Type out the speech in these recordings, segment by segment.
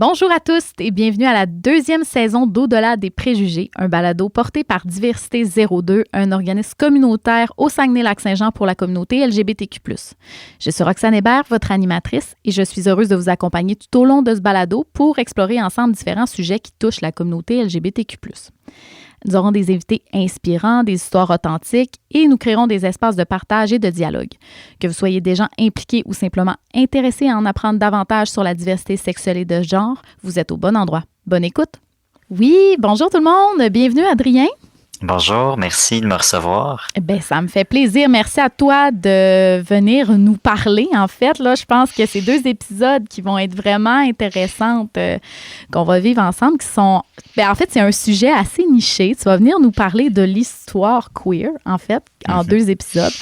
Bonjour à tous et bienvenue à la deuxième saison d'Au-delà des préjugés, un balado porté par Diversité 02, un organisme communautaire au Saguenay-Lac-Saint-Jean pour la communauté LGBTQ+. Je suis Roxane Hébert, votre animatrice, et je suis heureuse de vous accompagner tout au long de ce balado pour explorer ensemble différents sujets qui touchent la communauté LGBTQ+. Nous aurons des invités inspirants, des histoires authentiques et nous créerons des espaces de partage et de dialogue. Que vous soyez des gens impliqués ou simplement intéressés à en apprendre davantage sur la diversité sexuelle et de genre, vous êtes au bon endroit. Bonne écoute! Oui, bonjour tout le monde! Bienvenue Adrien! Bonjour, merci de me recevoir. Bien, ça me fait plaisir. Merci à toi de venir nous parler. En fait, là, je pense que c'est 2 épisodes qui vont être vraiment intéressants qu'on va vivre ensemble, qui sont... Bien, en fait, c'est un sujet assez niché. Tu vas venir nous parler de l'histoire queer, en fait, en 2 épisodes.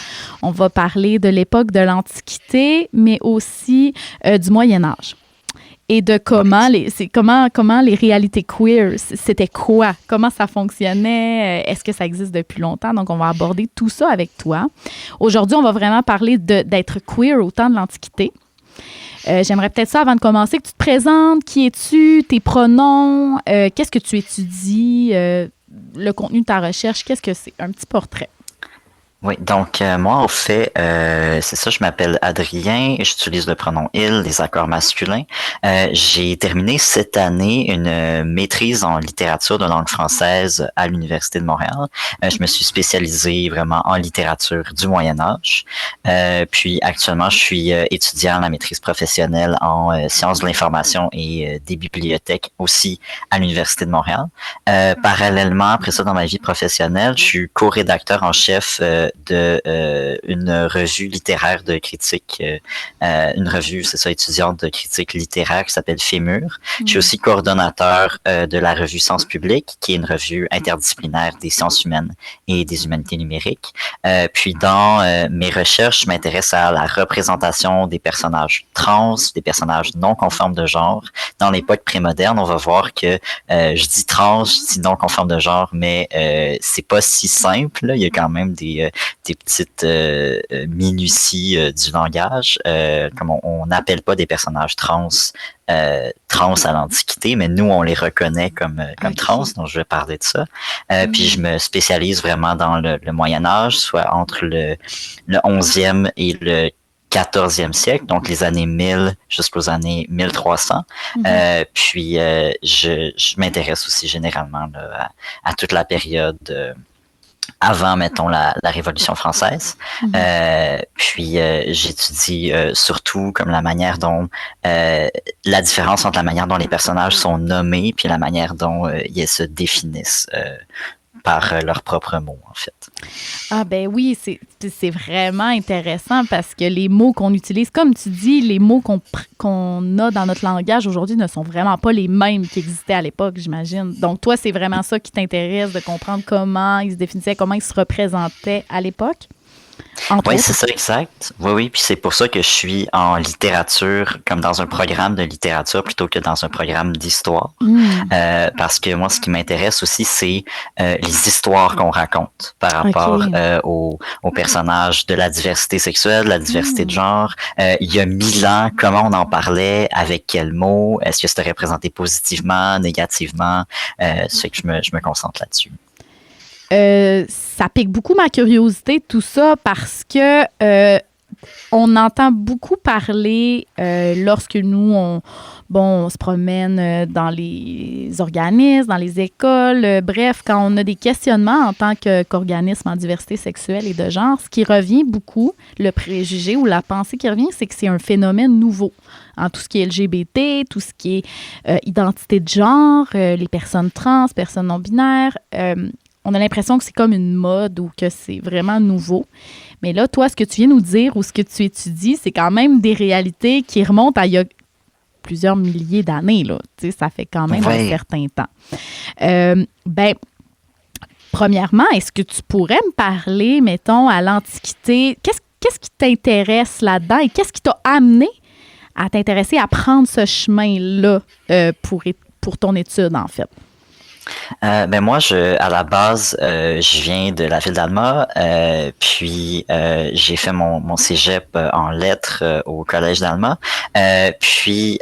On va parler de l'époque de l'Antiquité, mais aussi du Moyen Âge. Et de comment les réalités queer, c'était quoi? Comment ça fonctionnait? Est-ce que ça existe depuis longtemps? Donc, on va aborder tout ça avec toi. Aujourd'hui, on va vraiment parler d'être queer au temps de l'Antiquité. J'aimerais peut-être ça, avant de commencer, que tu te présentes. Qui es-tu? Tes pronoms? Qu'est-ce que tu étudies? Le contenu de ta recherche, qu'est-ce que c'est? Un petit portrait. Oui, donc moi, au fait, c'est ça, je m'appelle Adrien, j'utilise le pronom il, les accords masculins. J'ai terminé cette année une maîtrise en littérature de langue française à l'Université de Montréal. Je me suis spécialisé vraiment en littérature du Moyen Âge. Puis actuellement, je suis étudiant à la maîtrise professionnelle en sciences de l'information et des bibliothèques aussi à l'Université de Montréal. Parallèlement, après ça, dans ma vie professionnelle, je suis co-rédacteur en chef une revue littéraire de critique, une revue, c'est ça, étudiante de critique littéraire qui s'appelle Fémur. Je suis aussi coordonnateur de la revue Sens Public, qui est une revue interdisciplinaire des sciences humaines et des humanités numériques. Puis dans mes recherches, je m'intéresse à la représentation des personnages trans, des personnages non conformes de genre. Dans l'époque prémoderne, on va voir que je dis trans, je dis non conforme de genre, mais c'est pas si simple, là. Il y a quand même des petites minuties du langage, comme on n'appelle pas des personnages trans à l'Antiquité, mais nous, on les reconnaît comme trans, donc je vais parler de ça. Puis je me spécialise vraiment dans le Moyen Âge, soit entre le 11e et le 14e siècle, donc les années 1000 jusqu'aux années 1300. Puis je m'intéresse aussi généralement là, à toute la période avant, mettons, la Révolution française. Puis j'étudie surtout comme la manière dont la différence entre la manière dont les personnages sont nommés puis la manière dont ils se définissent par leurs propres mots, en fait. Ah ben oui, c'est vraiment intéressant parce que les mots qu'on utilise, comme tu dis, les mots qu'on a dans notre langage aujourd'hui ne sont vraiment pas les mêmes qui existaient à l'époque, j'imagine. Donc toi, c'est vraiment ça qui t'intéresse, de comprendre comment ils se définissaient, comment ils se représentaient à l'époque? Oui, c'est ça, exact. Oui, puis c'est pour ça que je suis en littérature, comme dans un programme de littérature plutôt que dans un programme d'histoire. Parce que moi, ce qui m'intéresse aussi, c'est les histoires qu'on raconte par rapport aux personnages de la diversité sexuelle, de la diversité de genre. Il y a 1000 ans, comment on en parlait, avec quels mots, est-ce que c'était représenté positivement, négativement? C'est que je me concentre là-dessus. Ça pique beaucoup ma curiosité, tout ça, parce que on entend beaucoup parler lorsque nous, on se promène dans les organismes, dans les écoles, bref, quand on a des questionnements en tant qu'organisme en diversité sexuelle et de genre, ce qui revient beaucoup, le préjugé ou la pensée qui revient, c'est que c'est un phénomène nouveau. En tout ce qui est LGBT, tout ce qui est identité de genre, les personnes trans, personnes non-binaires, on a l'impression que c'est comme une mode ou que c'est vraiment nouveau. Mais là, toi, ce que tu viens nous dire ou ce que tu étudies, c'est quand même des réalités qui remontent à il y a plusieurs milliers d'années. Là. Tu sais, ça fait quand même un certain temps. Premièrement, est-ce que tu pourrais me parler, mettons, à l'Antiquité? Qu'est-ce qui t'intéresse là-dedans et qu'est-ce qui t'a amené à t'intéresser à prendre ce chemin-là pour ton étude, en fait? Ben moi, à la base, je viens de la ville d'Alma, puis j'ai fait mon cégep en lettres au collège d'Alma, puis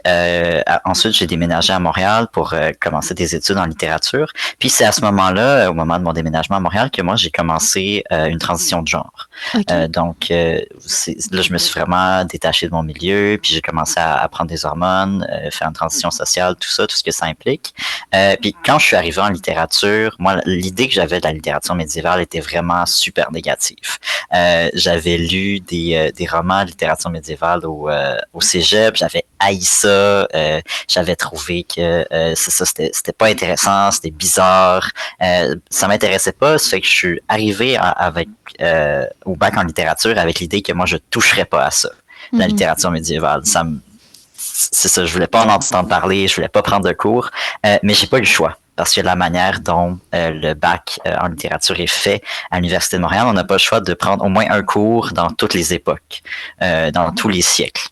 ensuite j'ai déménagé à Montréal pour commencer des études en littérature. Puis c'est à ce moment-là, au moment de mon déménagement à Montréal, que moi j'ai commencé une transition de genre. OK. Donc là, je me suis vraiment détaché de mon milieu, puis j'ai commencé à prendre des hormones, faire une transition sociale, tout ça, tout ce que ça implique. Puis quand je suis arrivé en littérature, moi, l'idée que j'avais de la littérature médiévale était vraiment super négative. J'avais lu des romans de littérature médiévale au cégep, j'avais haï ça, j'avais trouvé que c'est ça, c'était pas intéressant, c'était bizarre, ça m'intéressait pas, ça fait que je suis arrivé avec au bac en littérature avec l'idée que moi je toucherais pas à ça, la littérature médiévale. C'est ça, je voulais pas en entendre parler, je voulais pas prendre de cours, mais j'ai pas eu le choix. Parce que la manière dont le bac en littérature est fait à l'Université de Montréal, on n'a pas le choix de prendre au moins un cours dans toutes les époques, dans tous les siècles.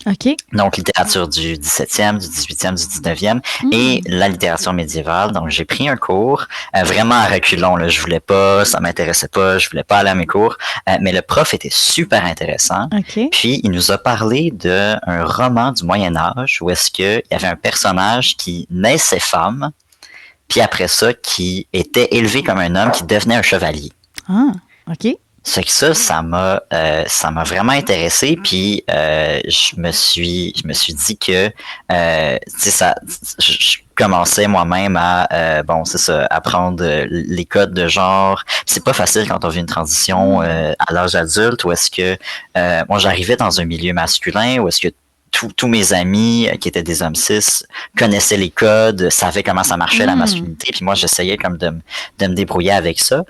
OK. Donc, littérature du 17e, du 18e, du 19e et la littérature médiévale. Donc, j'ai pris un cours vraiment à reculons. Là. Je voulais pas, ça m'intéressait pas, je voulais pas aller à mes cours. Mais le prof était super intéressant. OK. Puis, il nous a parlé d'un roman du Moyen-Âge où est-ce qu'il y avait un personnage qui naissait femme, puis après ça, qui était élevé comme un homme qui devenait un chevalier. Ah, OK. C'est que ça m'a vraiment intéressé, puis je me suis dit que tu sais je commençais moi-même à bon c'est ça apprendre les codes de genre. C'est pas facile quand on vit une transition à l'âge adulte, où est-ce que moi j'arrivais dans un milieu masculin, où est-ce que tous mes amis qui étaient des hommes cis connaissaient les codes, savaient comment ça marchait la masculinité, puis moi j'essayais comme de me débrouiller avec ça.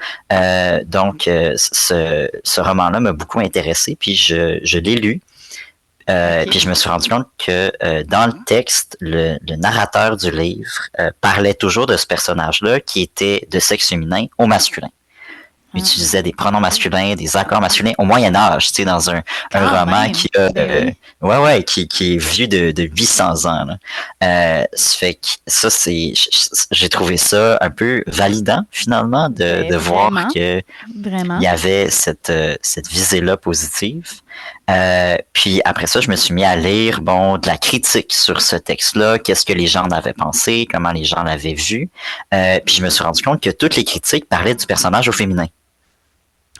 Donc ce roman-là m'a beaucoup intéressé, puis je l'ai lu. Puis je me suis rendu compte que dans le texte, le narrateur du livre parlait toujours de ce personnage-là qui était de sexe féminin au masculin. Utilisait des pronoms masculins, des accords masculins au Moyen Âge, tu sais, dans un roman qui a, qui est vieux de 800 ans. Ça fait que ça, j'ai trouvé ça un peu validant finalement de voir que il y avait cette visée-là positive. Puis après ça, je me suis mis à lire de la critique sur ce texte-là, qu'est-ce que les gens en avaient pensé, comment les gens l'avaient vu. Puis je me suis rendu compte que toutes les critiques parlaient du personnage au féminin.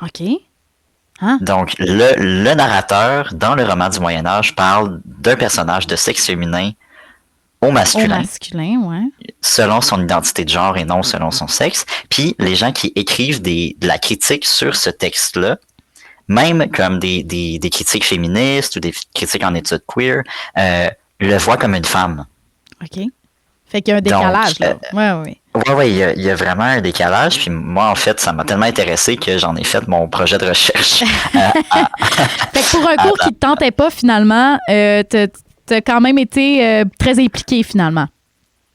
OK. Hein? Donc, le narrateur, dans le roman du Moyen-Âge, parle d'un personnage de sexe féminin au masculin. Au masculin, ouais. Selon son identité de genre et non selon son sexe. Puis, les gens qui écrivent de la critique sur ce texte-là, même comme des critiques féministes ou des critiques en études queer, le voient comme une femme. OK. Fait qu'il y a un décalage, là. Oui. Oui, il y a vraiment un décalage. Puis moi, en fait, ça m'a tellement intéressé que j'en ai fait mon projet de recherche. Fait que pour un cours qui ne te tentait pas, finalement, t'as quand même été très impliqué, finalement.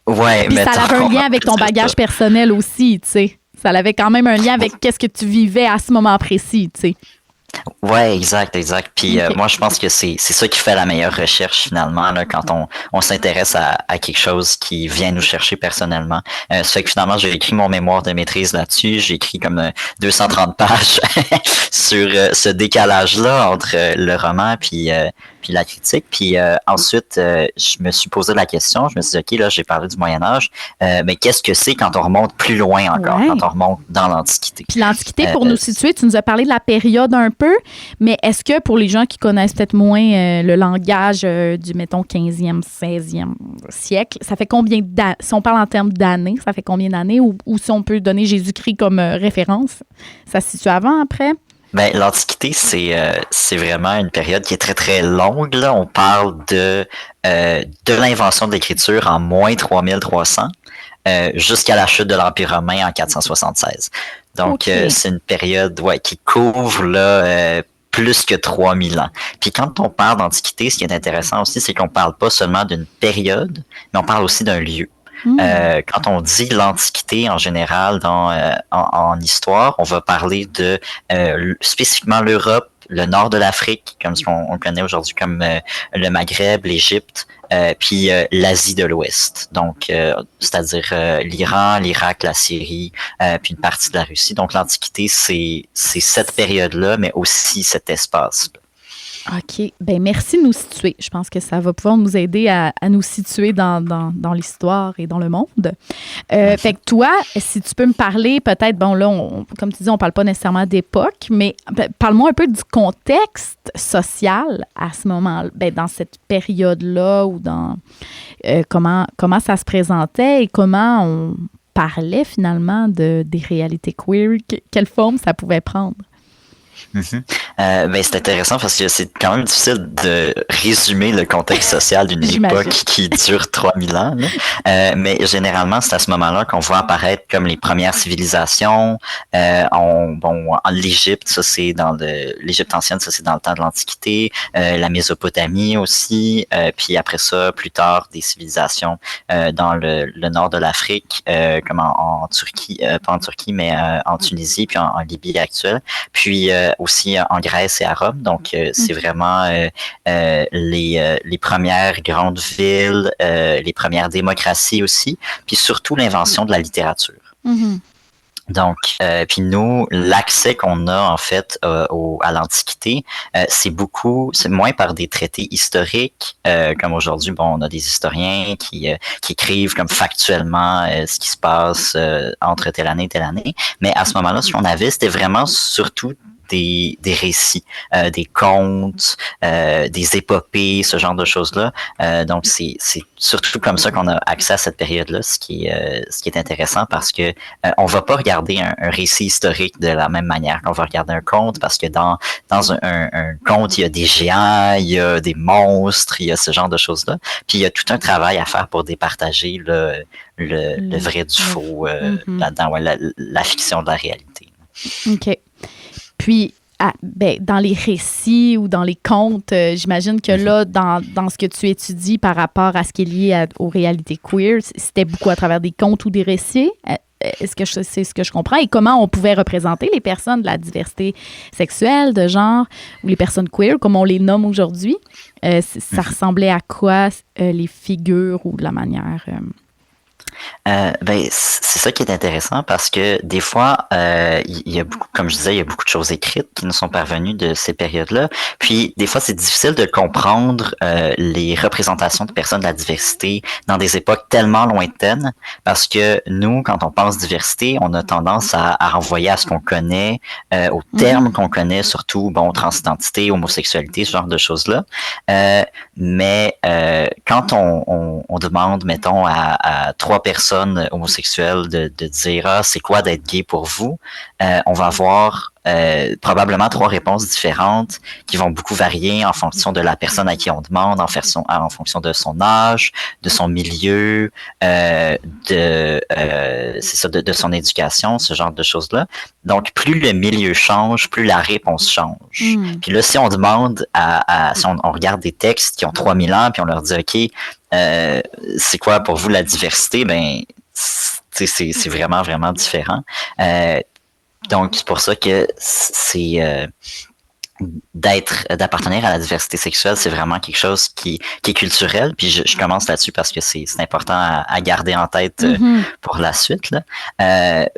Ouais, puis ça avait un lien avec ton bagage personnel aussi, tu sais. Ça avait quand même un lien avec qu'est-ce que tu vivais à ce moment précis, tu sais. Ouais, exact. Puis moi, je pense que c'est ça qui fait la meilleure recherche finalement là, quand on s'intéresse à quelque chose qui vient nous chercher personnellement. Ça fait que finalement, j'ai écrit mon mémoire de maîtrise là-dessus. J'ai écrit comme 230 pages sur ce décalage-là entre le roman puis la critique. Puis ensuite, je me suis posé la question. Je me suis dit, OK, là, j'ai parlé du Moyen-Âge, mais qu'est-ce que c'est quand on remonte plus loin encore, quand on remonte dans l'Antiquité? Puis l'Antiquité, pour nous situer, tu nous as parlé de la période un peu, mais est-ce que pour les gens qui connaissent peut-être moins le langage du, mettons, 15e, 16e siècle, ça fait combien d'années, si on parle en termes d'années, ça fait combien d'années, ou si on peut donner Jésus-Christ comme référence, ça se situe avant, après? Ben, l'Antiquité, c'est vraiment une période qui est très, très longue. Là. On parle de l'invention de l'écriture en moins 3300 jusqu'à la chute de l'Empire romain en 476. Donc, c'est une période qui couvre là, plus que 3000 ans. Puis quand on parle d'Antiquité, ce qui est intéressant aussi, c'est qu'on parle pas seulement d'une période, mais on parle aussi d'un lieu. Quand on dit l'Antiquité en général en histoire, on va parler de spécifiquement l'Europe, le nord de l'Afrique, comme ce qu'on connaît aujourd'hui comme le Maghreb, l'Égypte, puis l'Asie de l'Ouest. Donc, c'est-à-dire l'Iran, l'Irak, la Syrie, puis une partie de la Russie. Donc, l'Antiquité, c'est cette période-là, mais aussi cet espace. OK. Ben merci de nous situer. Je pense que ça va pouvoir nous aider à nous situer dans l'histoire et dans le monde. Fait que toi, si tu peux me parler, peut-être, bon là, comme tu dis, on parle pas nécessairement d'époque, mais parle-moi un peu du contexte social à ce moment, dans cette période-là, ou dans comment ça se présentait et comment on parlait finalement des réalités queer, quelle forme ça pouvait prendre. C'est intéressant parce que c'est quand même difficile de résumer le contexte social d'une époque qui dure 3000 ans. Mais généralement, c'est à ce moment-là qu'on voit apparaître comme les premières civilisations. L'Égypte, ça c'est dans l'Égypte ancienne, ça c'est dans le temps de l'Antiquité. La Mésopotamie aussi. Puis après ça, plus tard, des civilisations dans le nord de l'Afrique, comme en Turquie, pas en Turquie, mais en Tunisie, puis en Libye actuelle. Puis aussi en Grèce et à Rome. Donc, c'est vraiment les premières grandes villes, les premières démocraties aussi, puis surtout l'invention de la littérature. Mm-hmm. Donc, puis nous, l'accès qu'on a en fait à l'Antiquité, c'est moins par des traités historiques, comme aujourd'hui, on a des historiens qui écrivent comme factuellement ce qui se passe entre telle année et telle année. Mais à ce moment-là, ce qu'on avait, c'était vraiment surtout des récits, des contes, des épopées, ce genre de choses-là. Donc, c'est surtout comme ça qu'on a accès à cette période-là, ce qui est intéressant parce que on va pas regarder un récit historique de la même manière qu'on va regarder un conte, parce que dans un conte, il y a des géants, il y a des monstres, il y a ce genre de choses-là. Puis, il y a tout un travail à faire pour départager le vrai du faux là-dedans, la fiction de la réalité. OK. Puis, dans les récits ou dans les contes, j'imagine que là, dans ce que tu étudies par rapport à ce qui est lié aux réalités queer, c'était beaucoup à travers des contes ou des récits. Est-ce que c'est ce que je comprends? Et comment on pouvait représenter les personnes de la diversité sexuelle, de genre, ou les personnes queer, comme on les nomme aujourd'hui? Ça ressemblait à quoi, les figures ou de la manière... c'est ça qui est intéressant parce que des fois, il y a beaucoup, comme je disais, il y a beaucoup de choses écrites qui nous sont parvenues de ces périodes-là. Puis des fois, c'est difficile de comprendre les représentations de personnes de la diversité dans des époques tellement lointaines, parce que nous, quand on pense diversité, on a tendance à renvoyer à ce qu'on connaît, aux termes qu'on connaît, surtout transidentité, homosexualité, ce genre de choses-là. Mais quand on demande, mettons, à 3 personnes homosexuelles de dire c'est quoi d'être gay pour vous, on va avoir probablement 3 réponses différentes qui vont beaucoup varier en fonction de la personne à qui on demande, en fonction de son âge, de son milieu, de son éducation, ce genre de choses-là. Donc, plus le milieu change, plus la réponse change. Puis là, si on demande si on regarde des textes qui ont 3000 ans, puis on leur dit, OK, c'est quoi pour vous la diversité? C'est vraiment, vraiment différent. Donc, c'est pour ça que c'est d'appartenir à la diversité sexuelle, c'est vraiment quelque chose qui est culturel. Puis je commence là-dessus parce que c'est important à garder en tête pour la suite, là.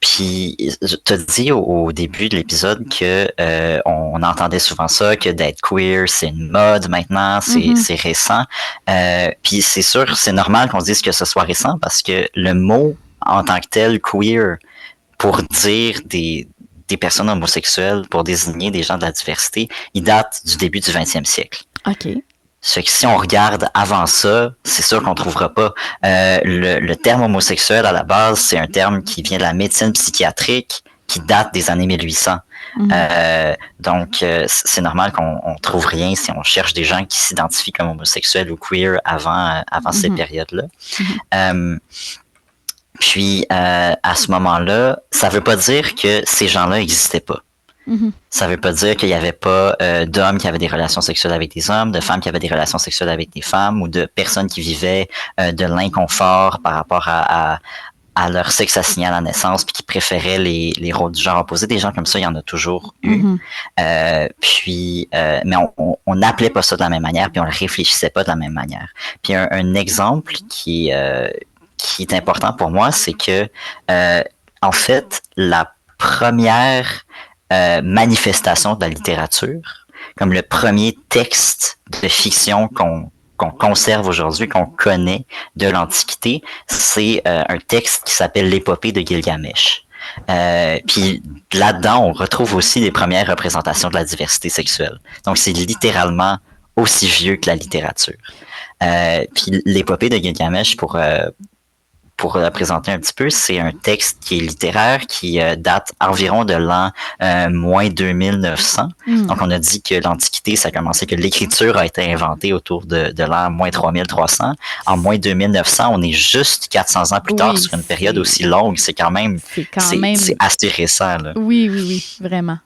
Puis, je te dis au début de l'épisode que on entendait souvent ça, que d'être queer, c'est une mode maintenant, c'est récent. Puis c'est sûr, c'est normal qu'on se dise que ce soit récent parce que le mot en tant que tel, queer, pour dire des personnes homosexuelles, pour désigner des gens de la diversité, il date du début du 20e siècle. OK. Ce que si on regarde avant ça, c'est sûr qu'on trouvera pas. Le terme homosexuel, à la base, c'est un terme qui vient de la médecine psychiatrique, qui date des années 1800. Donc, c'est normal qu'on trouve rien si on cherche des gens qui s'identifient comme homosexuels ou queer avant ces périodes-là. Puis, à ce moment-là, ça veut pas dire que ces gens-là n'existaient pas. Ça veut pas dire qu'il y avait pas d'hommes qui avaient des relations sexuelles avec des hommes, de femmes qui avaient des relations sexuelles avec des femmes, ou de personnes qui vivaient de l'inconfort par rapport à leur sexe assigné à la naissance, puis qui préféraient les rôles du genre opposé. Des gens comme ça, il y en a toujours eu. Mais on n'appelait pas ça de la même manière, puis on le réfléchissait pas de la même manière. Puis un exemple qui est important pour moi, c'est que en fait, la première manifestation de la littérature, comme le premier texte de fiction qu'on conserve aujourd'hui, qu'on connaît de l'Antiquité, c'est un texte qui s'appelle l'épopée de Gilgamesh. Puis là-dedans, on retrouve aussi les premières représentations de la diversité sexuelle. Donc, c'est littéralement aussi vieux que la littérature. Puis l'épopée de Gilgamesh, pour la présenter un petit peu, c'est un texte qui est littéraire, qui date environ de l'an moins 2900. Donc, on a dit que l'Antiquité, ça a commencé, que l'écriture a été inventée autour de l'an moins 3300. En moins 2900, on est juste 400 ans plus tard sur une période aussi longue. C'est quand même, c'est assez récent, là. Oui, vraiment.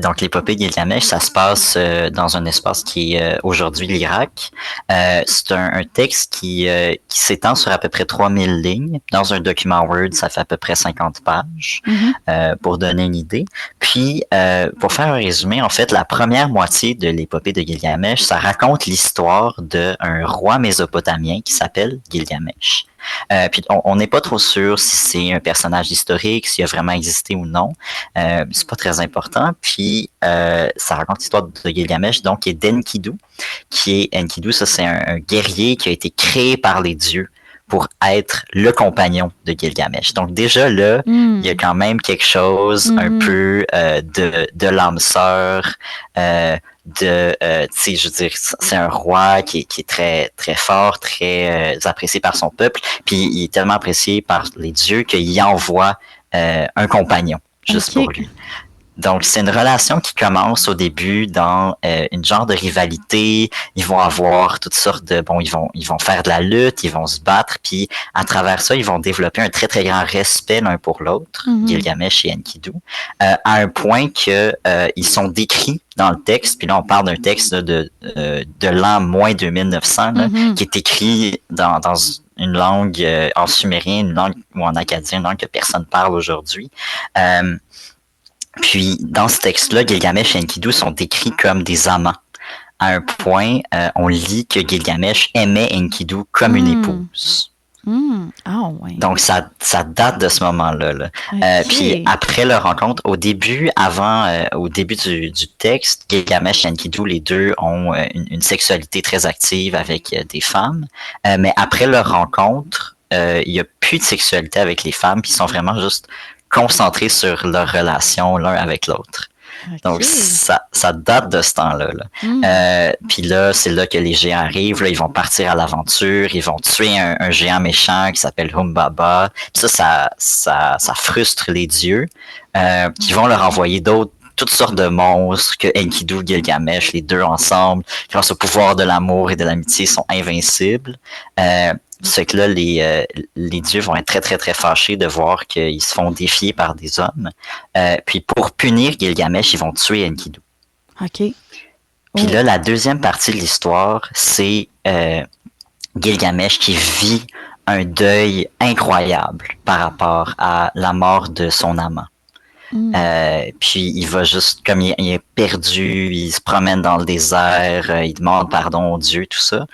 Donc, l'épopée de Gilgamesh, ça se passe dans un espace qui est aujourd'hui l'Irak. C'est un texte qui s'étend sur à peu près 3000 lignes. Dans un document Word, ça fait à peu près 50 pages, pour donner une idée. Puis, pour faire un résumé, en fait, la première moitié de l'épopée de Gilgamesh, ça raconte l'histoire d'un roi mésopotamien qui s'appelle Gilgamesh. Puis on n'est pas trop sûr si c'est un personnage historique, s'il a vraiment existé ou non. C'est pas très important. Puis ça raconte l'histoire de Gilgamesh, donc qui est d'Enkidu. Enkidu, ça c'est un guerrier qui a été créé par les dieux pour être le compagnon de Gilgamesh. Donc déjà là, il y a quand même quelque chose un peu de l'âme sœur, tu sais, je veux dire, c'est un roi qui est très très fort, très apprécié par son peuple, puis il est tellement apprécié par les dieux qu'il envoie un compagnon juste pour lui. Donc, c'est une relation qui commence au début dans une genre de rivalité. Ils vont avoir toutes sortes de... Bon, ils vont faire de la lutte, ils vont se battre, puis à travers ça, ils vont développer un très, très grand respect l'un pour l'autre, Gilgamesh et Enkidu, à un point que ils sont décrits dans le texte, puis là, on parle d'un texte de l'an moins 2900, là, qui est écrit dans une langue en sumérien, une langue ou en acadien, une langue que personne parle aujourd'hui. Puis, dans ce texte-là, Gilgamesh et Enkidu sont décrits comme des amants. À un point, on lit que Gilgamesh aimait Enkidu comme une épouse. Ouais. Donc, ça date de ce moment-là. Là. Puis, après leur rencontre, au début du texte, Gilgamesh et Enkidu, les deux ont une sexualité très active avec des femmes. Mais après leur rencontre, il n'y a plus de sexualité avec les femmes, puis ils sont vraiment juste concentrés sur leur relation l'un avec l'autre. Donc, ça date de ce temps-là. Là. Puis là, c'est là que les géants arrivent. Là, ils vont partir à l'aventure. Ils vont tuer un géant méchant qui s'appelle Humbaba. Puis ça frustre les dieux. Qui vont leur envoyer toutes sortes de monstres que Enkidu et Gilgamesh, les deux ensemble, grâce au pouvoir de l'amour et de l'amitié, sont invincibles. C'est que là, les dieux vont être très, très, très fâchés de voir qu'ils se font défier par des hommes. Puis pour punir Gilgamesh, ils vont tuer Enkidu. OK. Puis là, la deuxième partie de l'histoire, c'est Gilgamesh qui vit un deuil incroyable par rapport à la mort de son amant. Puis il va juste, comme il est perdu, il se promène dans le désert, il demande pardon aux dieux, tout ça.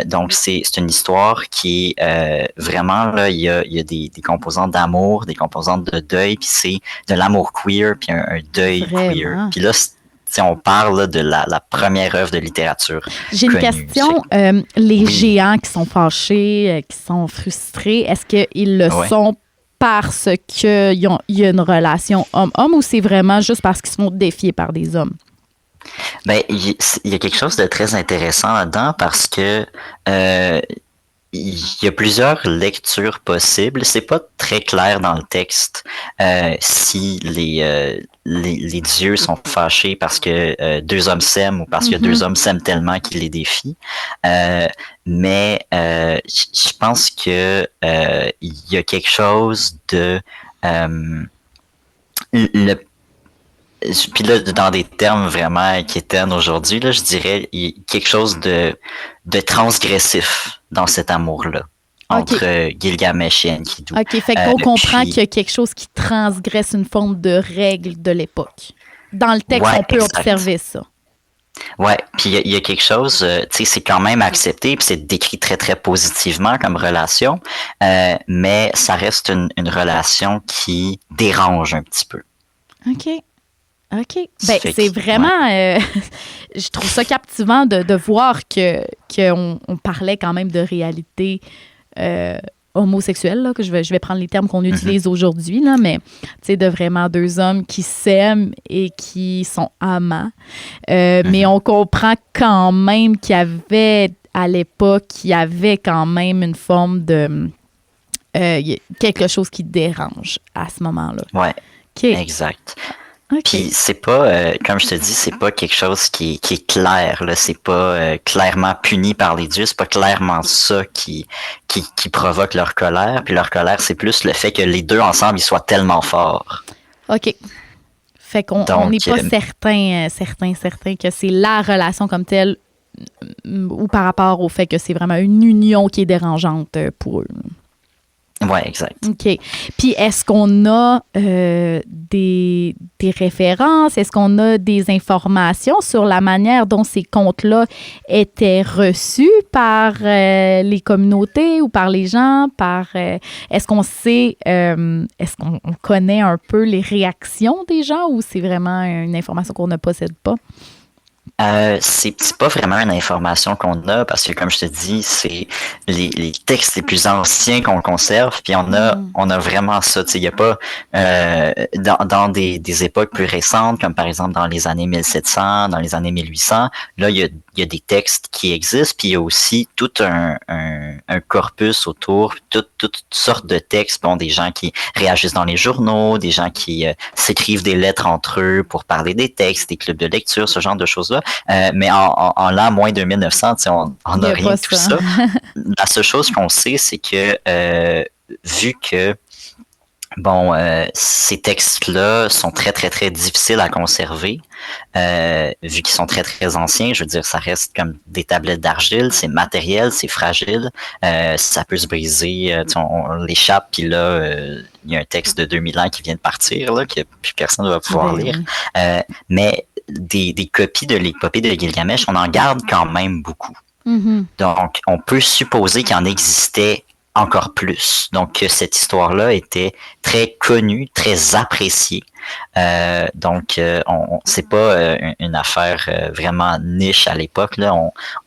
Donc c'est une histoire qui est vraiment, là, il y a des composantes d'amour, des composantes de deuil, puis c'est de l'amour queer, puis un deuil queer. Puis là, on parle là, de la première œuvre de littérature. J'ai une question. Les géants qui sont fâchés, qui sont frustrés, est-ce qu'ils le sont parce qu'il y a une relation homme-homme ou c'est vraiment juste parce qu'ils se font défier par des hommes? Ben, il y a quelque chose de très intéressant là-dedans parce que il y a plusieurs lectures possibles. C'est pas très clair dans le texte si les dieux sont fâchés parce que deux hommes s'aiment ou parce que deux hommes s'aiment tellement qu'ils les défient. Mais je pense que il y a quelque chose de puis là, dans des termes vraiment qui éternent aujourd'hui, là, je dirais quelque chose de transgressif dans cet amour-là. entre Gilgamesh et Enkidu. OK, fait qu'on comprend puis, qu'il y a quelque chose qui transgresse une forme de règle de l'époque. Dans le texte, ouais, on peut exact. observer ça. Ouais, puis il y a quelque chose, tu sais, c'est quand même accepté, puis c'est décrit très très positivement comme relation, mais ça reste une relation qui dérange un petit peu. OK. Ben, Fait c'est que, vraiment. Je trouve ça captivant de voir qu'on parlait quand même de réalité homosexuelle, là, que je vais prendre les termes qu'on utilise aujourd'hui, là, mais de vraiment deux hommes qui s'aiment et qui sont amants. Mais on comprend quand même qu'il y avait, à l'époque, il y avait quand même une forme de. Quelque chose qui dérange à ce moment-là. Ouais, OK. exact. Puis c'est pas, comme je te dis, c'est pas quelque chose qui est clair. Là, c'est pas clairement puni par les dieux. C'est pas clairement ça qui provoque leur colère. Puis leur colère, c'est plus le fait que les deux ensemble ils soient tellement forts. OK. Fait qu'on n'est pas certain que c'est la relation comme telle ou par rapport au fait que c'est vraiment une union qui est dérangeante pour eux. Ouais, exact. OK. Puis, est-ce qu'on a des références? Est-ce qu'on a des informations sur la manière dont ces contes-là étaient reçus par les communautés ou par les gens? Est-ce qu'on sait, est-ce qu'on connaît un peu les réactions des gens ou c'est vraiment une information qu'on ne possède pas? C'est pas vraiment une information qu'on a parce que, comme je te dis, c'est les textes les plus anciens qu'on conserve, puis on a vraiment ça. Il y a pas dans des époques plus récentes, comme par exemple dans les années 1700, dans les années 1800, là il y a des textes qui existent, puis il y a aussi tout un corpus autour, toutes sortes de textes, bon, des gens qui réagissent dans les journaux, des gens qui s'écrivent des lettres entre eux pour parler des textes, des clubs de lecture, ce genre de choses-là. Mais en l'an moins 2900, on n'a rien de tout ça. La seule chose qu'on sait, c'est que vu que bon, ces textes-là sont très, très, très difficiles à conserver, vu qu'ils sont très, très anciens. Je veux dire, ça reste comme des tablettes d'argile, c'est matériel, c'est fragile, ça peut se briser, on l'échappe, puis là, il y a un texte de 2000 ans qui vient de partir, là, que plus personne ne va pouvoir lire. Mais des copies de l'épopée de Gilgamesh, on en garde quand même beaucoup. Donc, on peut supposer qu'il en existait encore plus. Donc, cette histoire-là était très connue, très appréciée. Donc, c'est pas une affaire vraiment niche à l'époque. Là,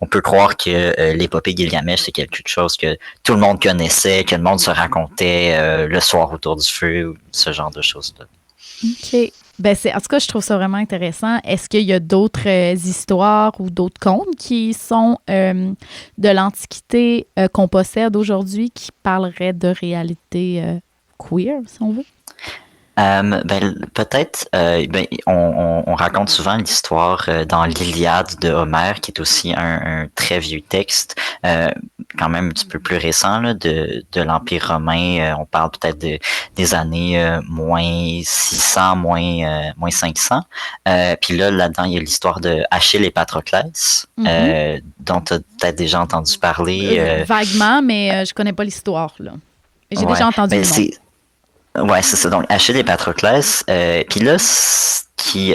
on peut croire que l'épopée Gilgamesh, c'est quelque chose que tout le monde connaissait, que le monde se racontait le soir autour du feu, ce genre de choses-là. OK. Ben en tout cas, je trouve ça vraiment intéressant. Est-ce qu'il y a d'autres histoires ou d'autres contes qui sont de l'Antiquité qu'on possède aujourd'hui qui parleraient de réalité queer, si on veut? Peut-être, on raconte souvent l'histoire dans l'Iliade de Homère, qui est aussi un très vieux texte, quand même un petit peu plus récent là, de l'Empire romain. On parle peut-être des années moins 600, moins 500. Puis là-dedans, il y a l'histoire de Achille et Patroclès, dont tu as peut-être déjà entendu parler. Vaguement, mais je connais pas l'histoire. Là. J'ai déjà entendu le nom. Ouais, c'est ça. Donc, Achille et Patroclès. Puis là,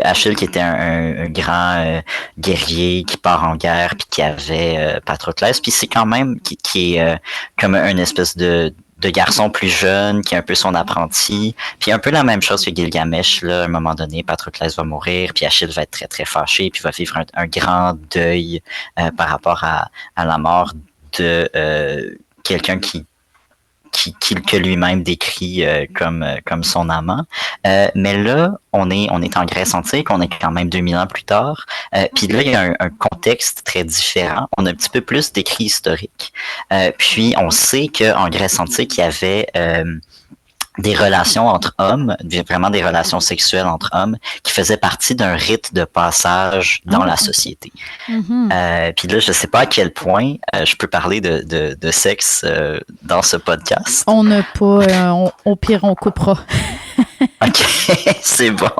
Achille qui était un grand guerrier qui part en guerre, puis qui avait Patroclès. Puis c'est quand même qui est comme une espèce de garçon plus jeune, qui est un peu son apprenti. Puis un peu la même chose que Gilgamesh, là. À un moment donné, Patroclès va mourir, puis Achille va être très, très fâché, puis va vivre un grand deuil par rapport à la mort de quelqu'un que lui-même décrit comme son amant. Mais là, on est en Grèce antique, on est quand même 2000 ans plus tard. Puis là, il y a un contexte très différent. On a un petit peu plus d'écrits historiques. Puis on sait qu'en Grèce antique, il y avait des relations entre hommes, vraiment des relations sexuelles entre hommes, qui faisaient partie d'un rite de passage dans la société. Puis là, je sais pas à quel point je peux parler de sexe dans ce podcast. On n'a pas, au pire, on coupera. OK, c'est bon.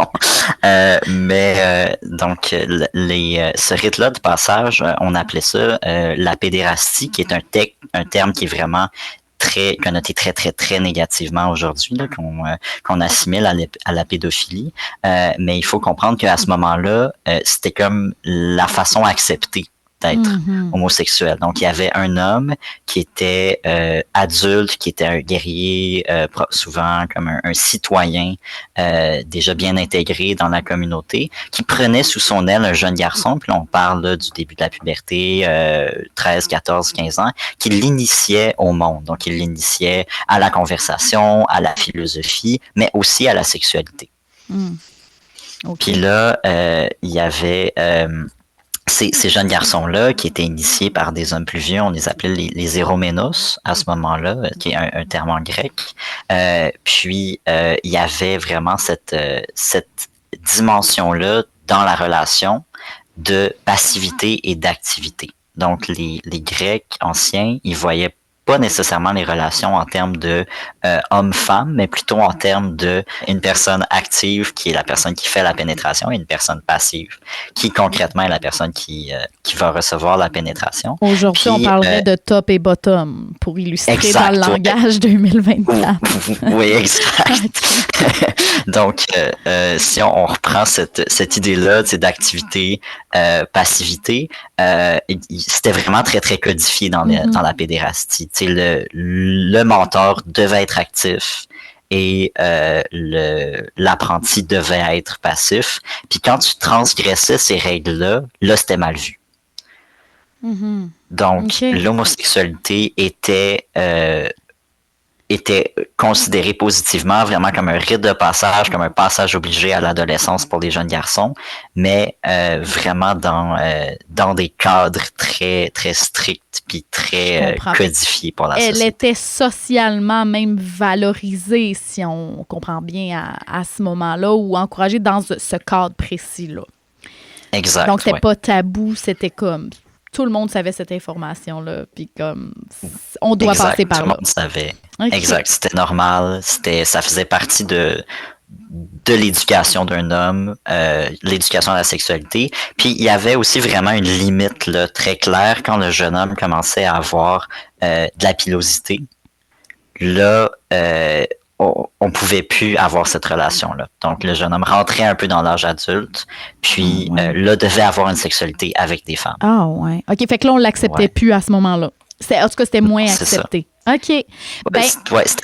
Donc, ce rite-là de passage, on appelait ça la pédérastie, qui est un terme qui est vraiment très connoté très très très négativement aujourd'hui, là, qu'on assimile à la pédophilie. Mais il faut comprendre qu'à ce moment-là, c'était comme la façon acceptée d'être homosexuel. Donc, il y avait un homme qui était adulte, qui était un guerrier, souvent comme un citoyen déjà bien intégré dans la communauté, qui prenait sous son aile un jeune garçon, puis là, on parle là, du début de la puberté, 13, 14, 15 ans, qui l'initiait au monde. Donc, il l'initiait à la conversation, à la philosophie, mais aussi à la sexualité. Okay. Puis là, il y avait... ces jeunes garçons-là qui étaient initiés par des hommes plus vieux, on les appelait les éroménos à ce moment-là, qui est un terme en grec. Puis il y avait vraiment cette dimension-là dans la relation de passivité et d'activité. Donc les Grecs anciens, ils voyaient pas nécessairement les relations en termes de homme-femme, mais plutôt en termes de une personne active qui est la personne qui fait la pénétration et une personne passive qui concrètement est la personne qui va recevoir la pénétration. Aujourd'hui, on parlerait de top et bottom pour illustrer exact, dans le langage 2024. Oui, exact. Donc, si on reprend cette idée-là d'activité, passivité, c'était vraiment très, très codifié dans la pédérastie. Le mentor devait être actif et l'apprenti devait être passif. Puis quand tu transgressais ces règles-là, là, c'était mal vu. Donc, l'homosexualité était considéré positivement, vraiment comme un rite de passage, comme un passage obligé à l'adolescence pour les jeunes garçons, mais vraiment dans des cadres très très stricts puis très codifiés pour la société. Elle était socialement même valorisée, si on comprend bien à ce moment-là, ou encouragée dans ce cadre précis-là. Exact. Donc, c'était pas tabou, c'était comme... Tout le monde savait cette information-là, puis comme on doit passer par là. Tout le monde savait. Okay. Exact, c'était normal, ça faisait partie de l'éducation d'un homme, l'éducation à la sexualité. Puis il y avait aussi vraiment une limite là, très claire quand le jeune homme commençait à avoir de la pilosité. Là, on pouvait plus avoir cette relation-là. Donc, le jeune homme rentrait un peu dans l'âge adulte, puis là, devait avoir une sexualité avec des femmes. Ah ouais. OK, fait que là, on l'acceptait plus à ce moment-là. En tout cas, c'était moins accepté. Ça. OK.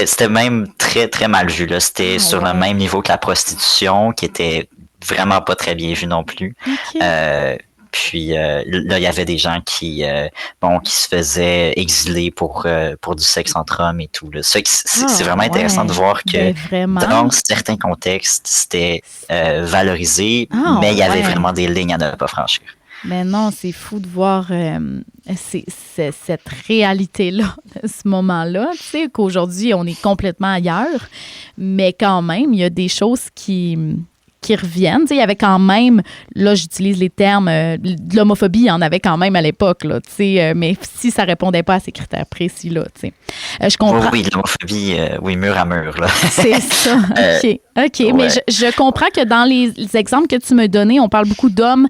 C'était même très, très mal vu. Là. C'était sur le même niveau que la prostitution, qui était vraiment pas très bien vue non plus. Okay. Puis là, il y avait des gens qui se faisaient exiler pour du sexe entre hommes et tout. Là. C'est vraiment intéressant de voir que dans certains contextes, c'était valorisé, mais il y avait vraiment des lignes à ne pas franchir. Mais non, c'est fou de voir cette réalité-là, ce moment-là. Tu sais, qu'aujourd'hui, on est complètement ailleurs, mais quand même, il y a des choses qui reviennent. Tu sais, il y avait quand même, là, j'utilise les termes, de l'homophobie, il y en avait quand même à l'époque, là, tu sais, mais si ça répondait pas à ces critères précis-là, tu sais. Je comprends. Oui, l'homophobie, mur à mur, là. C'est ça, OK, mais je comprends que dans les exemples que tu me donnais, on parle beaucoup d'hommes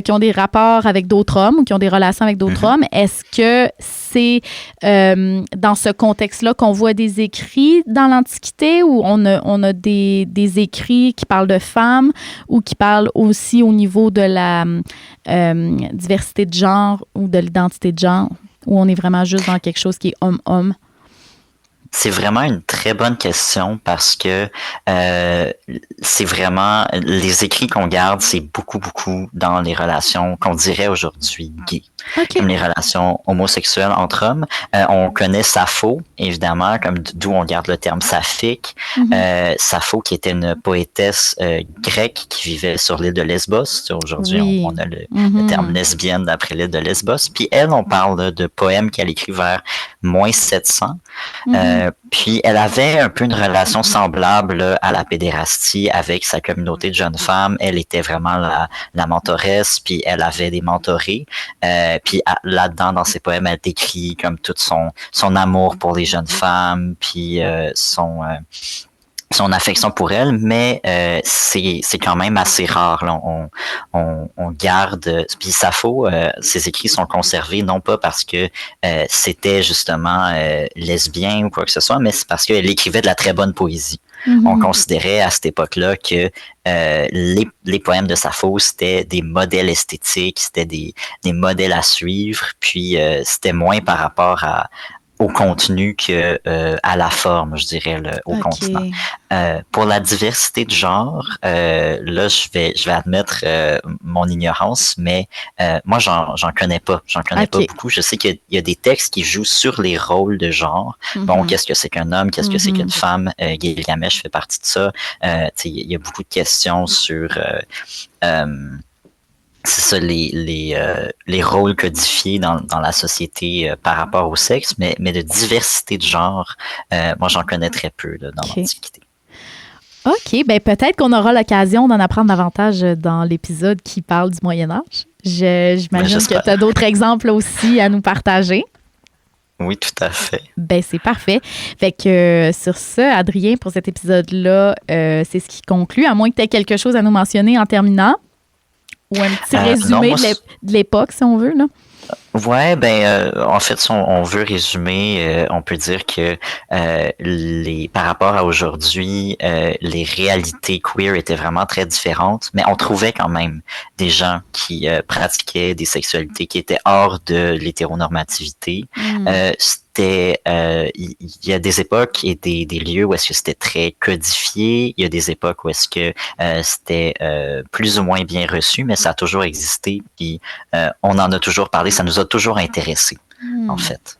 qui ont des rapports avec d'autres hommes ou qui ont des relations avec d'autres hommes. Est-ce que c'est dans ce contexte-là qu'on voit des écrits dans l'Antiquité où on a des écrits qui parlent de femmes ou qui parlent aussi au niveau de la diversité de genre ou de l'identité de genre, où on est vraiment juste dans quelque chose qui est homme-homme? C'est vraiment une très bonne question parce que c'est vraiment les écrits qu'on garde, c'est beaucoup dans les relations qu'on dirait aujourd'hui gays, comme les relations homosexuelles entre hommes. On connaît Sappho, évidemment, comme d'où on garde le terme saphique. Sappho qui était une poétesse grecque qui vivait sur l'île de Lesbos. Aujourd'hui, on a le terme lesbienne d'après l'île de Lesbos. Puis elle, on parle de poèmes qu'elle écrit vers moins 700. Puis elle avait un peu une relation semblable là, à la pédérastie avec sa communauté de jeunes femmes. Elle était vraiment la mentoresse, puis elle avait des mentorés. Puis là-dedans, dans ses poèmes, elle décrit comme tout son amour pour les jeunes femmes, puis son affection pour elle, mais c'est quand même assez rare. Là. On garde. Puis Sappho, ses écrits sont conservés non pas parce que c'était justement lesbien ou quoi que ce soit, mais c'est parce qu'elle écrivait de la très bonne poésie. Mm-hmm. On considérait à cette époque-là que les poèmes de Sappho, c'était des modèles esthétiques, c'était des modèles à suivre, puis c'était moins par rapport au contenu que à la forme, je dirais, au contenant. Pour la diversité de genre, là, je vais admettre mon ignorance, mais moi, j'en connais pas. J'en connais pas beaucoup. Je sais qu'il y a des textes qui jouent sur les rôles de genre. Mm-hmm. Bon, qu'est-ce que c'est qu'un homme? Qu'est-ce que c'est qu'une femme? Gilgamesh fait partie de ça. Il y a beaucoup de questions sur... c'est ça, les rôles codifiés dans la société par rapport au sexe, mais de diversité de genre, moi, j'en connais très peu là, dans l'Antiquité. OK, bien peut-être qu'on aura l'occasion d'en apprendre davantage dans l'épisode qui parle du Moyen-Âge. J'imagine que tu as d'autres exemples aussi à nous partager. Oui, tout à fait. Ben c'est parfait. Fait que sur ça, Adrien, pour cet épisode-là, c'est ce qui conclut, à moins que tu aies quelque chose à nous mentionner en terminant. Ou un petit résumé de l'époque, si on veut, là. Ouais, en fait, si on veut résumer, on peut dire que par rapport à aujourd'hui, les réalités queer étaient vraiment très différentes, mais on trouvait quand même des gens qui pratiquaient des sexualités qui étaient hors de l'hétéronormativité. Il y a des époques et des lieux où est-ce que c'était très codifié. Il y a des époques où est-ce que c'était plus ou moins bien reçu, mais ça a toujours existé. Puis on en a toujours parlé. Ça nous a toujours intéressés, en fait.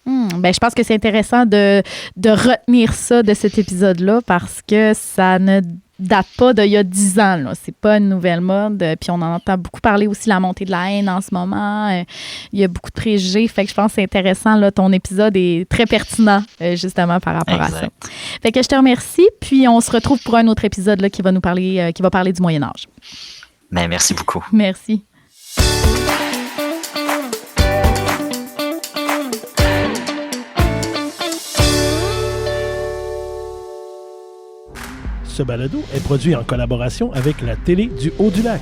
Ben, je pense que c'est intéressant de retenir ça de cet épisode-là parce que ça ne date pas d'il y a 10 ans. Là. C'est pas une nouvelle mode. Puis on en entend beaucoup parler aussi de la montée de la haine en ce moment. Il y a beaucoup de préjugés. Fait que je pense que c'est intéressant. Là, ton épisode est très pertinent justement par rapport à ça. Fait que je te remercie. Puis on se retrouve pour un autre épisode là, qui va parler du Moyen-Âge. Ben, merci beaucoup. Merci. Ce balado est produit en collaboration avec la Télé du Haut-du-Lac.